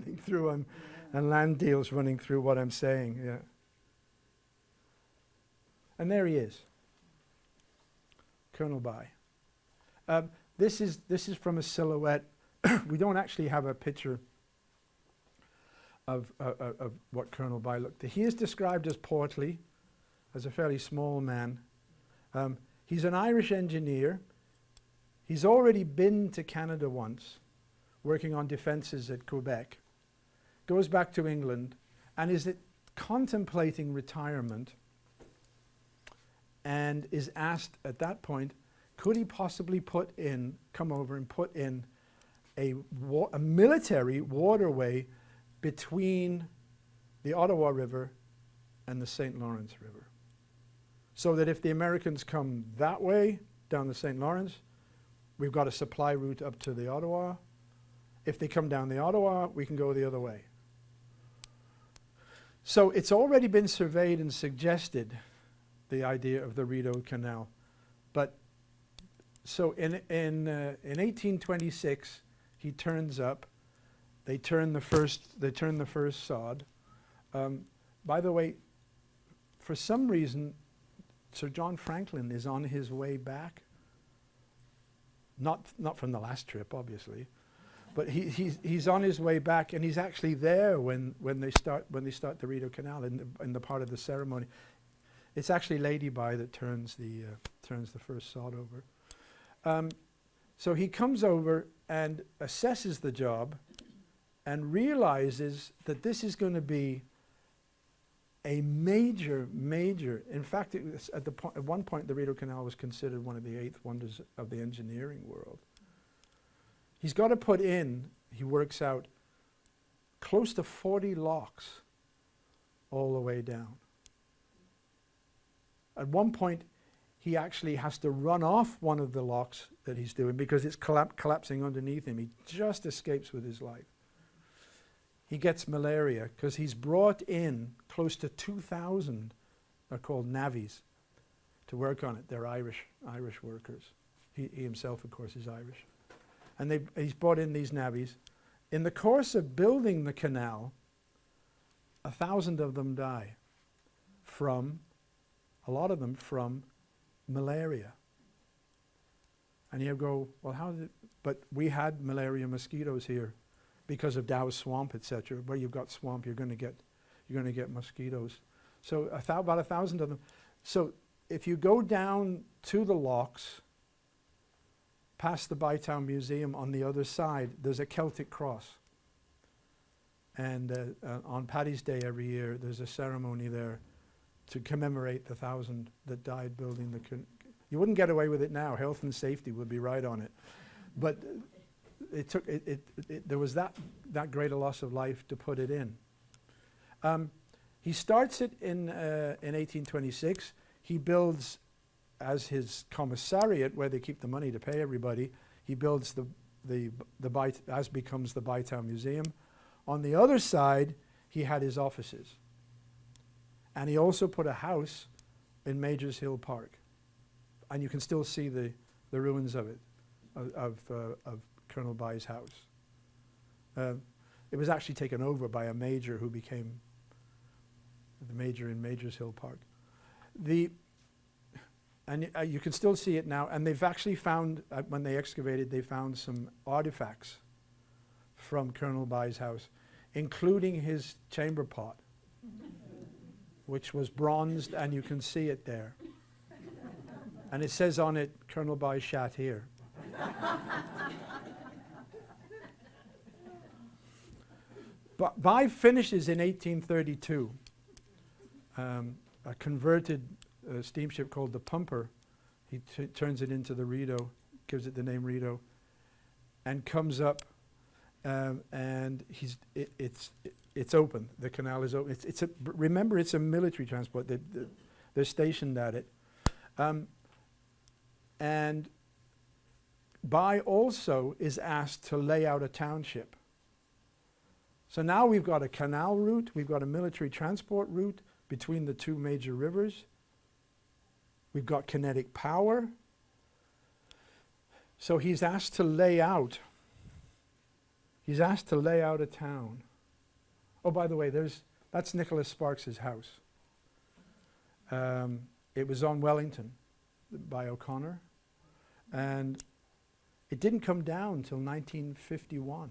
running through them, and land deals running through what I'm saying. Yeah. And there he is, Colonel By. This is from a silhouette. We don't actually have a picture of what Colonel By looked like. He is described as portly, as a fairly small man. He's an Irish engineer. He's already been to Canada once, working on defences at Quebec. Goes back to England and is contemplating retirement, and is asked at that point, could he possibly come over and put in a military waterway between the Ottawa River and the St. Lawrence River, so that if the Americans come that way down the St. Lawrence, we've got a supply route up to the Ottawa. If they come down the Ottawa, we can go the other way. So it's already been surveyed and suggested, the idea of the Rideau Canal. But so in 1826, he turns up. They turn the first sod. By the way, for some reason, Sir John Franklin is on his way back. Not from the last trip, obviously, but he's on his way back, and he's actually there when they start the Rideau Canal in the part of the ceremony. It's actually Lady By that turns the first sod over. So he comes over and assesses the job, and realizes that this is going to be a major. In fact, it was at one point, the Rideau Canal was considered one of the 8th wonders of the engineering world. He's got to put in, he works out, close to 40 locks all the way down. At one point, he actually has to run off one of the locks that he's doing because it's collapsing underneath him. He just escapes with his life. He gets malaria because he's brought in close to 2,000, they're called navvies, to work on it. They're Irish workers. He himself, of course, is Irish. And he's brought in these navvies. In the course of building the canal, 1,000 of them die a lot of them from malaria. And you go, well, how did it? But we had malaria mosquitoes here because of Dow's Swamp, etc. Where you've got swamp, you're going to get mosquitoes. So about 1,000 of them. So if you go down to the locks, past the Bytown Museum, on the other side, there's a Celtic cross. And on Paddy's Day every year, there's a ceremony there to commemorate the 1,000 that died building the canal. You wouldn't get away with it now. Health and safety would be right on it. But there was that great a loss of life to put it in. He starts it in 1826. He builds, as his commissariat, where they keep the money to pay everybody, he builds as becomes the Bytown Museum. On the other side, he had his offices. And he also put a house in Majors Hill Park. And you can still see the ruins of it, of Colonel By's house. It was actually taken over by a major who became the major in Majors Hill Park. And you can still see it now. And they've actually found, when they excavated, they found some artifacts from Colonel By's house, including his chamber pot, which was bronzed, and you can see it there. And it says on it, Colonel By shat here. But By finishes in 1832. A converted steamship called the Pumper. He turns it into the Rideau, gives it the name Rideau, and comes up, and it's open. The canal is open. Remember, it's a military transport. They're stationed at it. And By also is asked to lay out a township. So now we've got a canal route, we've got a military transport route between the two major rivers. We've got kinetic power. So he's asked to lay out a town. Oh, by the way, that's Nicholas Sparks's house. It was on Wellington by O'Connor, and it didn't come down until 1951.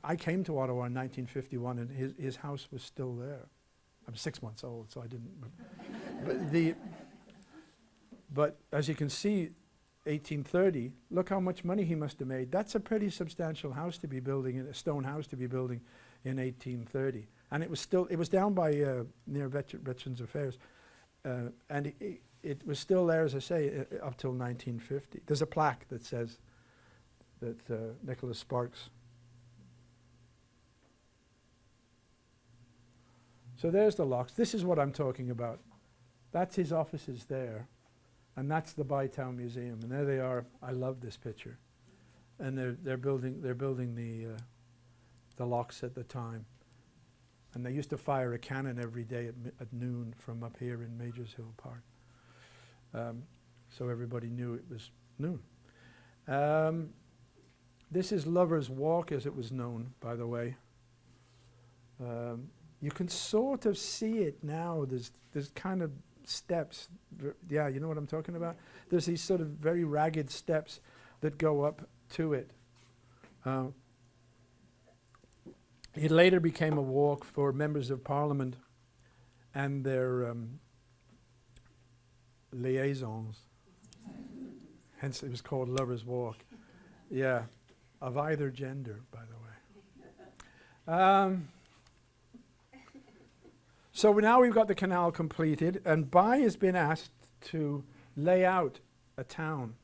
I came to Ottawa in 1951, and his house was still there. I'm 6 months old, so I didn't. But as you can see, 1830. Look how much money he must have made. That's a pretty substantial house to be building, a stone house to be building in 1830. And it was down by near Veterans Affairs, and it was still there, as I say, up till 1950. There's a plaque that says that Nicholas Sparks. So there's the locks. This is what I'm talking about. That's his offices there, and that's the Bytown Museum. And there they are. I love this picture. And they're building the locks at the time. And they used to fire a cannon every day at noon from up here in Majors Hill Park. So everybody knew it was noon. This is Lover's Walk, as it was known, by the way. You can sort of see it now. There's kind of steps. Yeah, you know what I'm talking about? There's these sort of very ragged steps that go up to it. It later became a walk for members of Parliament and their liaisons. Hence it was called Lover's Walk. Yeah, of either gender, by the way. So now we've got the canal completed, and By has been asked to lay out a town.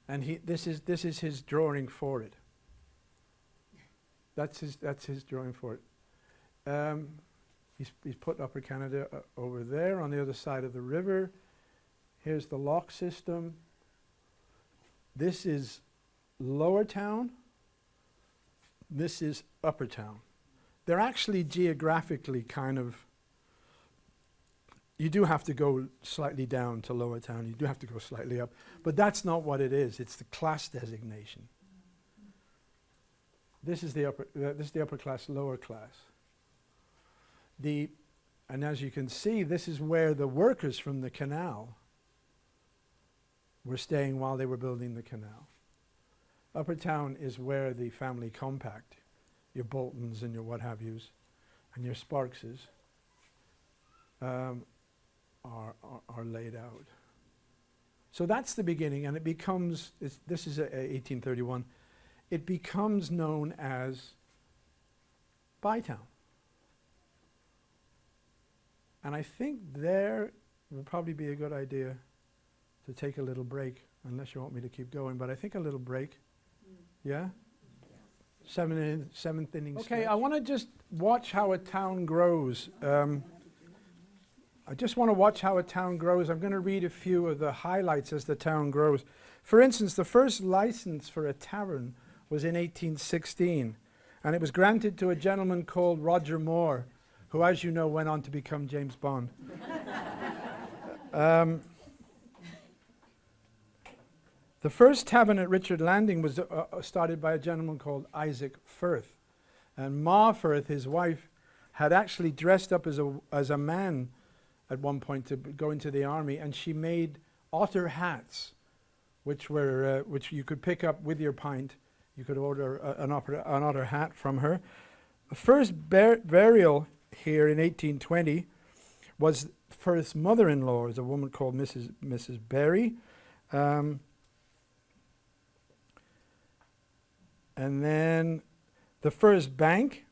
And this is his drawing for it. That's his drawing for it. He's put Upper Canada over there on the other side of the river. Here's the lock system. This is Lower Town. This is Upper Town. They're actually geographically kind of, you do have to go slightly down to Lower Town. You do have to go slightly up. But that's not what it is. It's the class designation. This is the upper class, lower class. And as you can see, this is where the workers from the canal were staying while they were building the canal. Upper Town is where the family compact, your Boltons and your what have yous, and your Sparkses are laid out. So that's the beginning, and it becomes, this is 1831, it becomes known as Bytown. And I think there would probably be a good idea to take a little break, unless you want me to keep going, but I think a little break. Yeah? Seventh inning. Okay, I want to just watch how a town grows. I just want to watch how a town grows. I'm going to read a few of the highlights as the town grows. For instance, the first license for a tavern was in 1816, and it was granted to a gentleman called Roger Moore, who, as you know, went on to become James Bond. The first tavern at Richard Landing was started by a gentleman called Isaac Firth. And Ma Firth, his wife, had actually dressed up as a man at one point to go into the army, and she made otter hats, which you could pick up with your pint. You could order an otter hat from her. The first burial here in 1820 was Firth's mother-in-law, is a woman called Mrs. Berry. And then the first bank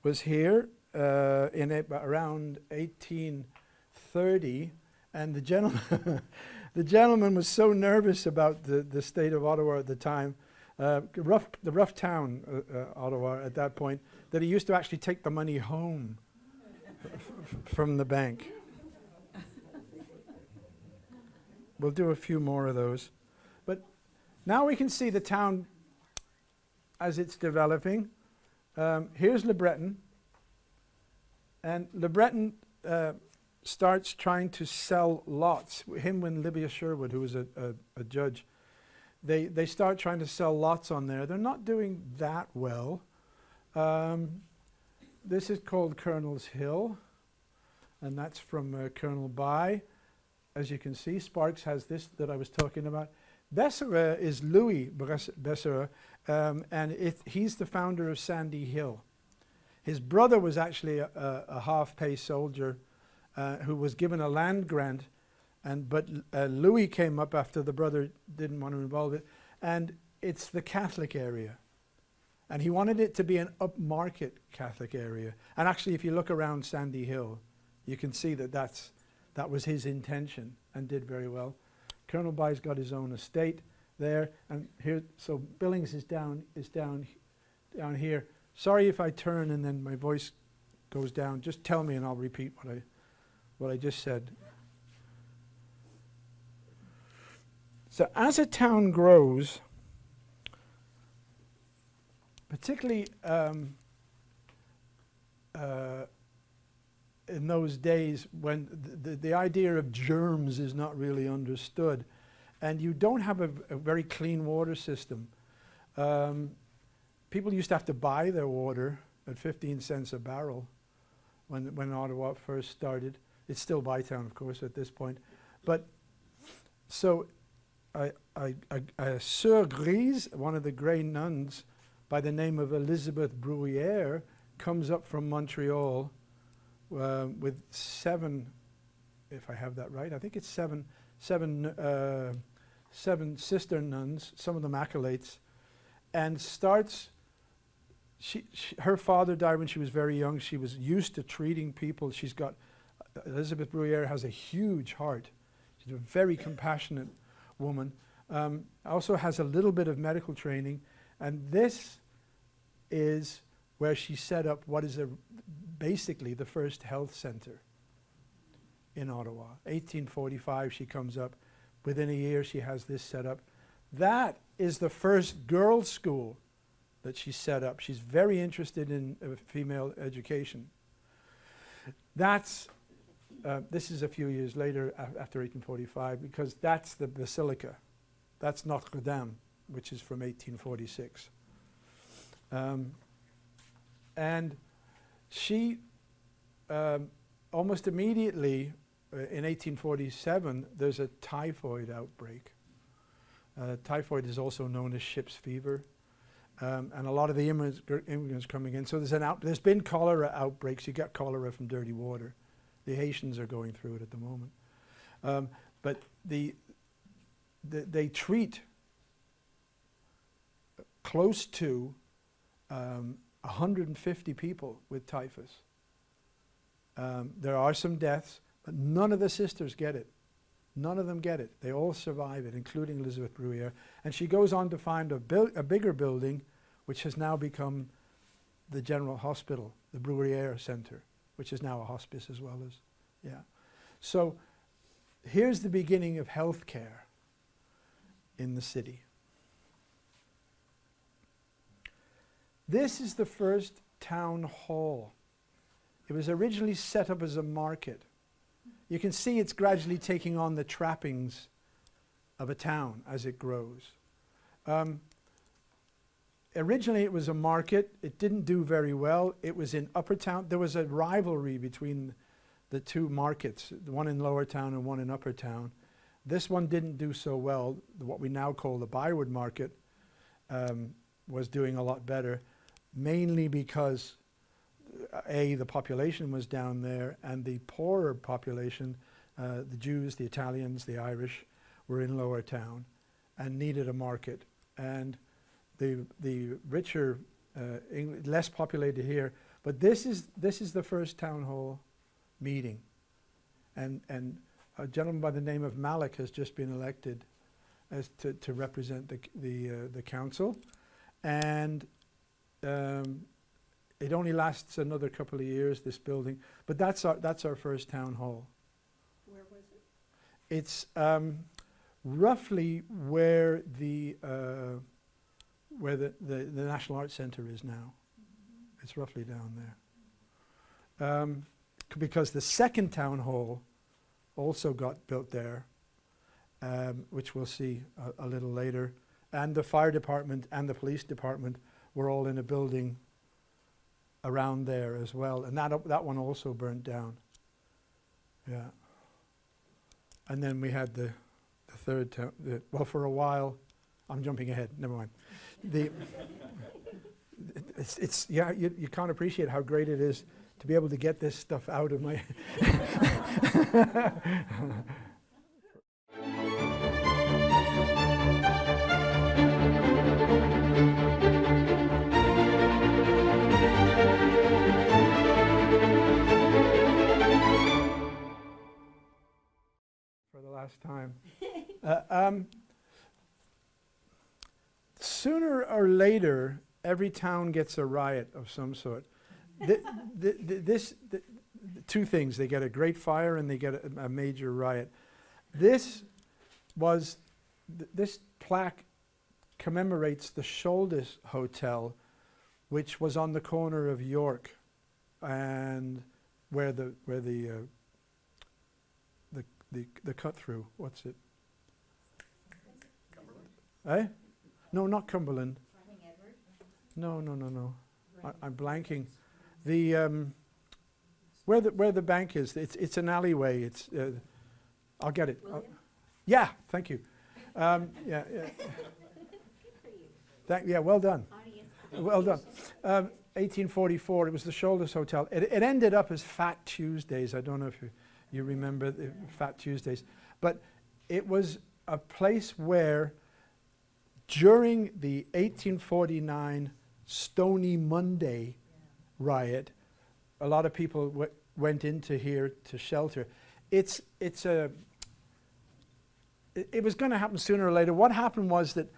was here around 1830, and the gentleman was so nervous about the state of Ottawa at the time, the rough town, Ottawa at that point, that he used to actually take the money home from the bank. We'll do a few more of those. But now we can see the town as it's developing. Here's Le Breton. And Le Breton starts trying to sell lots. Him and Libya Sherwood, who was a judge, they start trying to sell lots on there. They're not doing that well. This is called Colonel's Hill, and that's from Colonel By. As you can see, Sparks has this that I was talking about. Bessera is Louis Bessera, and he's the founder of Sandy Hill. His brother was actually a half-pay soldier who was given a land grant, but Louis came up after the brother didn't want to involve it, and it's the Catholic area. And he wanted it to be an upmarket Catholic area. And actually, if you look around Sandy Hill, you can see that that was his intention and did very well. Colonel By's got his own estate there, and here, so Billings is down here. Sorry if I turn and then my voice goes down. Just tell me and I'll repeat what I just said. So as a town grows, particularly in those days when the idea of germs is not really understood, and you don't have a very clean water system. People used to have to buy their water at 15 cents a barrel when Ottawa first started. It's still Bytown, of course, at this point. But so Sœur Grise, one of the Grey Nuns, by the name of Elizabeth Bruyere, comes up from Montreal with seven, if I have that right, I think it's seven sister nuns, some of them acolytes, and starts, her father died when she was very young. She was used to treating people. She's got, Elizabeth Bruyere has a huge heart. She's a very compassionate woman. Also has a little bit of medical training, and this is where she set up what is basically the first health center in Ottawa. 1845 she comes up. Within a year she has this set up. That is the first girls' school that she set up. She's very interested in female education. This is a few years later after 1845, because that's the Basilica. That's Notre Dame, which is from 1846. And she, almost immediately, in 1847, there's a typhoid outbreak. Typhoid is also known as ship's fever. And a lot of the immigrants coming in. So there's been cholera outbreaks. You get cholera from dirty water. The Haitians are going through it at the moment. But they treat close to 150 people with typhus. There are some deaths, but none of the sisters get it. None of them get it. They all survive it, including Elizabeth Bruyere. And she goes on to find a bigger building, which has now become the General Hospital, the Bruyere Center, which is now a hospice as well as, yeah. So here's the beginning of healthcare in the city. This is the first town hall. It was originally set up as a market. You can see it's gradually taking on the trappings of a town as it grows. Originally it was a market. It didn't do very well. It was in Upper Town. There was a rivalry between the two markets, the one in Lower Town and one in Upper Town. This one didn't do so well. What we now call the Byward Market was doing a lot better, mainly because the population was down there, and the poorer population, the Jews, the Italians, the Irish, were in Lower Town and needed a market. And the richer, less populated here, but this is the first town hall meeting. And a gentleman by the name of Malik has just been elected as to represent the council. And it only lasts another couple of years, this building, but that's our first town hall. Where was it? It's roughly where the National Arts Centre is now. Mm-hmm. It's roughly down there. Because the second town hall also got built there, which we'll see a little later, and the fire department and the police department were all in a building around there as well, and that one also burnt down. Yeah. And then we had the third town. Well, for a while, I'm jumping ahead. Never mind. It's yeah. You can't appreciate how great it is to be able to get this stuff out of my. For the last time. Sooner or later, every town gets a riot of some sort. Two things: they get a great fire and they get a major riot. This plaque commemorates the Shouldes Hotel, which was on the corner of York and where the cut through. What's it? Cumberland? Eh? No, not Cumberland. No. I'm blanking. The where the bank is. It's an alleyway. It's. I'll get it. Yeah. Thank you. Yeah. Yeah. Well done. Well done. 1844. It was the Shouldes Hotel. It ended up as Fat Tuesdays. I don't know if you remember the Fat Tuesdays, but it was a place where during the 1849 Stoney Monday riot, a lot of people went into here to shelter. It was going to happen sooner or later. What happened was that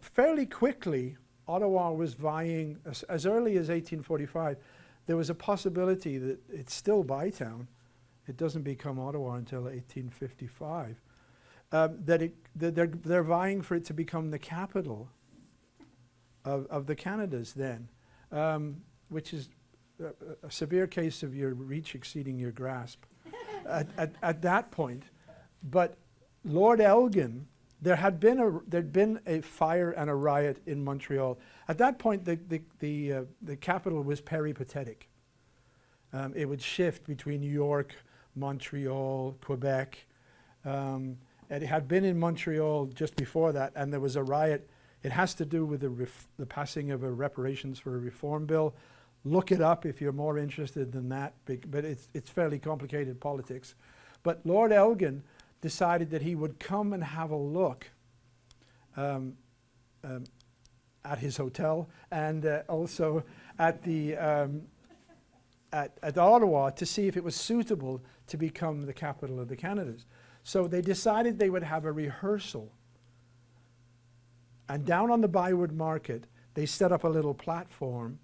fairly quickly, Ottawa was vying, as early as 1845, there was a possibility that it's still Bytown. It doesn't become Ottawa until 1855. That they're vying for it to become the capital of the Canadas then, which is a severe case of your reach exceeding your grasp at that point. But Lord Elgin, there'd been a fire and a riot in Montreal. At that point, the capital was peripatetic. It would shift between New York, Montreal, Quebec. It had been in Montreal just before that, and there was a riot. It has to do with the passing of a reparations for a reform bill. Look it up if you're more interested than that, but it's fairly complicated politics. But Lord Elgin decided that he would come and have a look at his hotel and also at the at Ottawa to see if it was suitable to become the capital of the Canadas. So they decided they would have a rehearsal. And down on the Byward Market, they set up a little platform.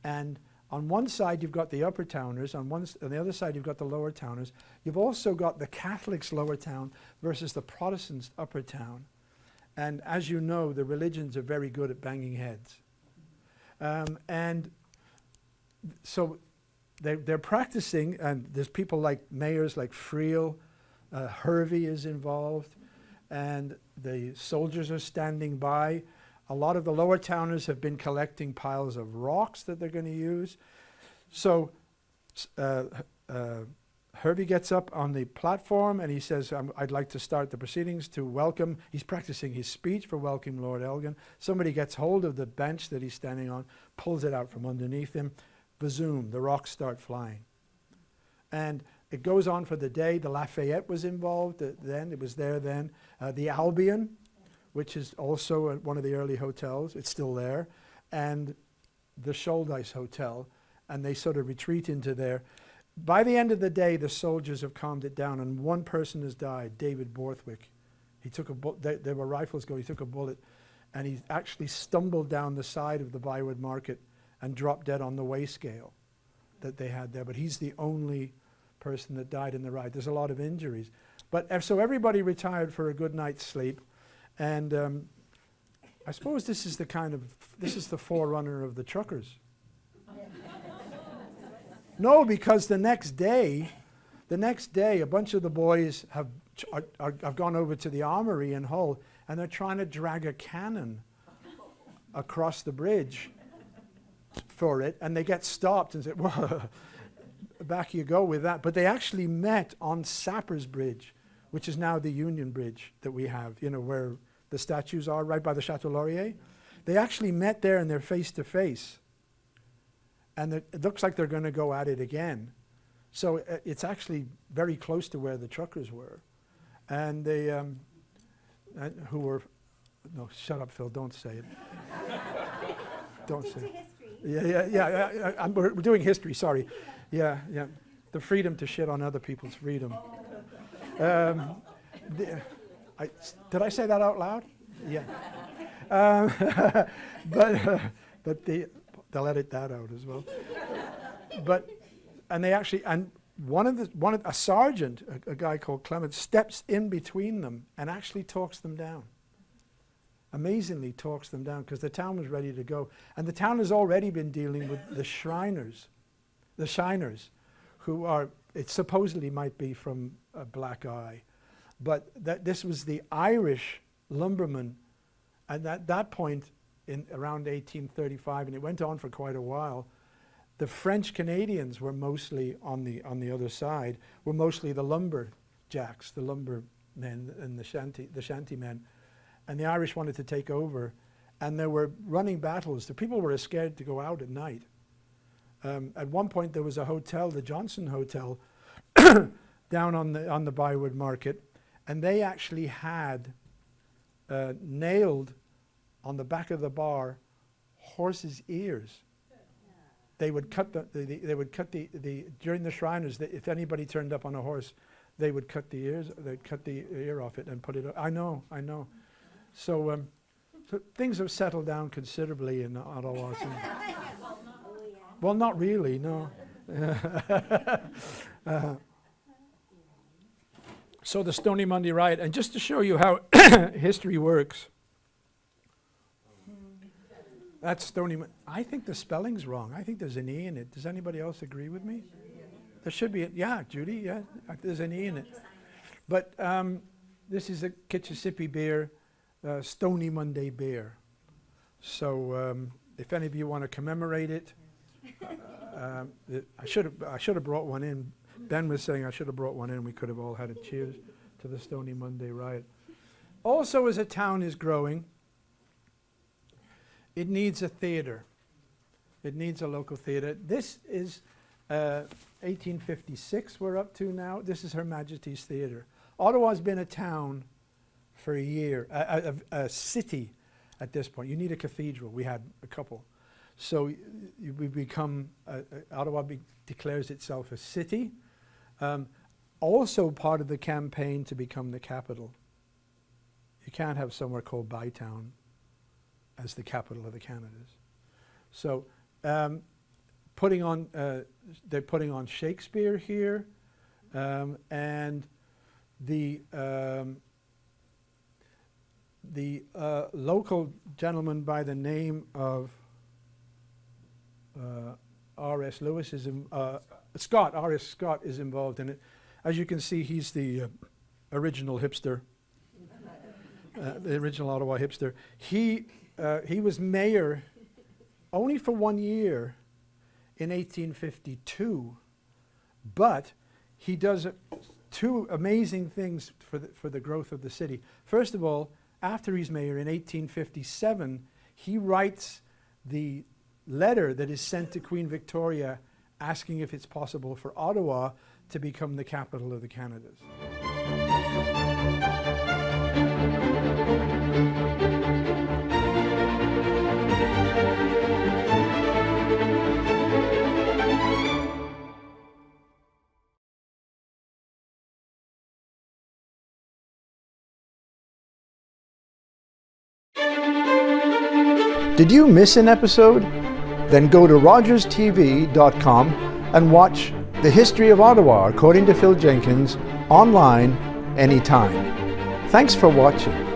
And on one side, you've got the Upper Towners. On the other side, you've got the Lower Towners. You've also got the Catholics' Lower Town versus the Protestants' Upper Town. And as you know, the religions are very good at banging heads. And so they're practicing, and there's people like mayors like Friel, Hervey is involved, and the soldiers are standing by. A lot of the Lower Towners have been collecting piles of rocks that they're going to use. So Hervey gets up on the platform and he says, I'd like to start the proceedings to welcome. He's practicing his speech for welcoming Lord Elgin. Somebody gets hold of the bench that he's standing on, pulls it out from underneath him. Bazoom, the rocks start flying. And it goes on for the day. The Lafayette was involved then. It was there then. The Albion, which is also one of the early hotels. It's still there. And the Shouldes Hotel. And they sort of retreat into there. By the end of the day, the soldiers have calmed it down, and one person has died, David Borthwick. He took there were rifles going. He took a bullet, and he actually stumbled down the side of the Byward Market and dropped dead on the weigh scale that they had there. But he's the only person that died in the riot. There's a lot of injuries. But so everybody retired for a good night's sleep. And I suppose this is the forerunner of the truckers. No, because the next day, a bunch of the boys have gone over to the armory in Hull, and they're trying to drag a cannon across the bridge for it, and they get stopped and say, well, back you go with that. But they actually met on Sapper's Bridge, which is now the Union Bridge that we have, you know, where the statues are, right by the Chateau Laurier. They actually met there and they're face to face. And it looks like they're going to go at it again. So it's actually very close to where the truckers were. And they, who were, no, shut up, Phil, don't say it. Don't say it. Yeah. We're doing history, sorry. Yeah. The freedom to shit on other people's freedom. Did I say that out loud? Yeah. But they'll edit that out as well. And they actually, and a sergeant, a guy called Clement, steps in between them and actually talks them down. Amazingly talks them down, because the town was ready to go. And the town has already been dealing with the Shiners, who are, it supposedly might be from a black eye. But this was the Irish lumbermen, and at that point, in around 1835, and it went on for quite a while, the French Canadians were mostly on the other side, were mostly the lumberjacks, the lumbermen and the shanty men. And the Irish wanted to take over, and there were running battles. The people were scared to go out at night. At one point, there was a hotel, the Johnson Hotel, down on the Bywood Market, and they actually had nailed on the back of the bar horses' ears. They would cut during the Shriners. If anybody turned up on a horse, they would cut the ears. They'd cut the ear off it and put it. I know. So things have settled down considerably in Ottawa. Well, not really, no. So the Stoney Monday riot, and just to show you how history works, that's Stoney Monday. I think the spelling's wrong. I think there's an E in it. Does anybody else agree with me? There should be, yeah, Judy, yeah, there's an E in it. But this is a Kitchissippi beer, Stoney Monday beer. So if any of you want to commemorate it, I should have brought one in. Ben was saying I should have brought one in. We could have all had a cheers to the Stoney Monday riot. Also, as a town is growing, it needs a theater. It needs a local theater. This is 1856 we're up to now. This is Her Majesty's Theatre. Ottawa's been a town for a year, a city at this point. You need a cathedral. We had a couple. So we become, Ottawa declares itself a city. Also part of the campaign to become the capital. You can't have somewhere called Bytown as the capital of the Canadas. So they're putting on Shakespeare here, and the local gentleman by the name of R.S. Lewis is Scott. R.S. Scott is involved in it. As you can see, he's the original hipster, the original Ottawa hipster. He was mayor only for 1 year in 1852, but he does two amazing things for the growth of the city. First of all, after he's mayor in 1857, he writes the letter that is sent to Queen Victoria asking if it's possible for Ottawa to become the capital of the Canadas. Did you miss an episode? Then go to rogerstv.com and watch The History of Ottawa according to Phil Jenkins online anytime. Thanks for watching.